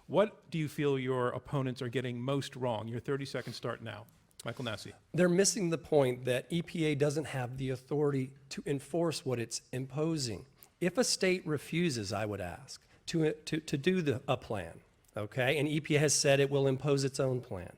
What do you feel your opponents are getting most wrong? Your 30-second start now. Michael Nasi. They're missing the point that EPA doesn't have the authority to enforce what it's imposing. If a state refuses, I would ask, to do a plan, okay, and EPA has said it will impose its own plan,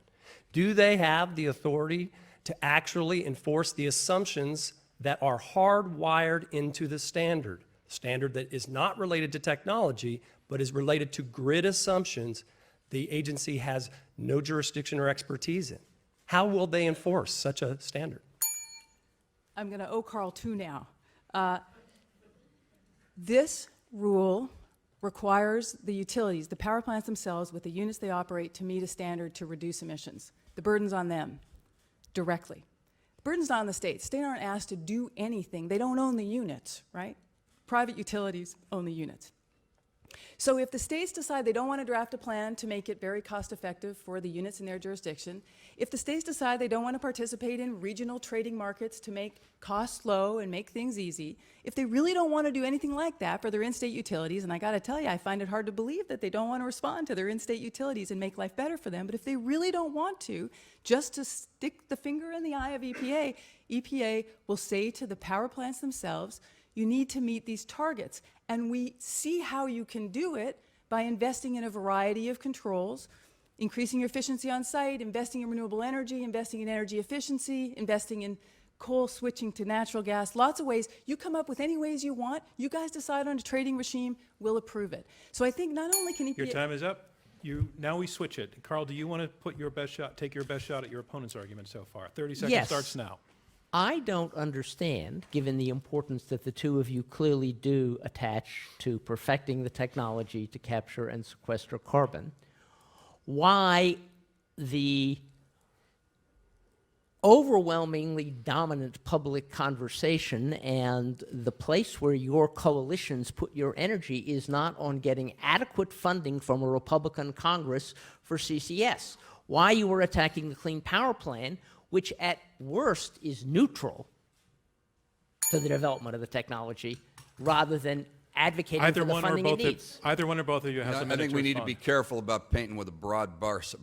do they have the authority to actually enforce the assumptions that are hardwired into the standard that is not related to technology, but is related to grid assumptions the agency has no jurisdiction or expertise in? How will they enforce such a standard? I'm going to Carl too now. This rule requires the utilities, the power plants themselves, with the units they operate, to meet a standard to reduce emissions. The burden's on them directly. The burden's not on the states. States aren't asked to do anything. They don't own the units, right? Private utilities own the units. So if the states decide they don't want to draft a plan to make it very cost effective for the units in their jurisdiction, if the states decide they don't want to participate in regional trading markets to make costs low and make things easy, if they really don't want to do anything like that for their in-state utilities, and I got to tell you, I find it hard to believe that they don't want to respond to their in-state utilities and make life better for them, but if they really don't want to, just to stick the finger in the eye of EPA, EPA will say to the power plants themselves, you need to meet these targets. And we see how you can do it by investing in a variety of controls, increasing your efficiency on site, investing in renewable energy, investing in energy efficiency, investing in coal switching to natural gas, lots of ways. You come up with any ways you want. You guys decide on a trading regime, we'll approve it. So I think not only can EPA— Your time is up. Now we switch it. Carl, do you want to put your best shot, take your best shot at your opponent's argument so far? 30 seconds Yes. starts now. I don't understand, given the importance that the two of you clearly do attach to perfecting the technology to capture and sequester carbon, why the overwhelmingly dominant public conversation and the place where your coalitions put your energy is not on getting adequate funding from a Republican Congress for CCS. Why you are attacking the Clean Power Plan, which at worst is neutral to the development of the technology, rather than advocating for the funding it needs. Either one or both of you has a minute I think to we need to respond. be careful about painting with a broad brush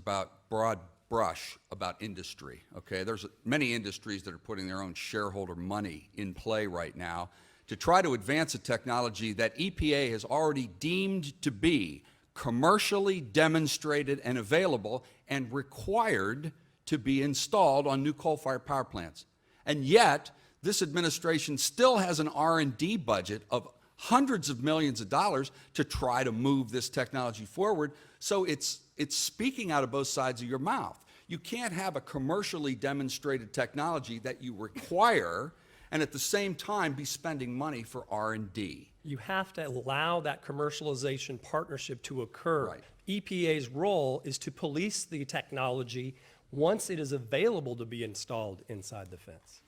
about industry. Okay, there's many industries that are putting their own shareholder money in play right now to try to advance a technology that EPA has already deemed to be commercially demonstrated and available and required to be installed on new coal-fired power plants. And yet, this administration still has an R&D budget of hundreds of millions of dollars to try to move this technology forward. So it's speaking out of both sides of your mouth. You can't have a commercially demonstrated technology that you require and at the same time be spending money for R&D. You have to allow that commercialization partnership to occur. Right. EPA's role is to police the technology once it is available to be installed inside the fence.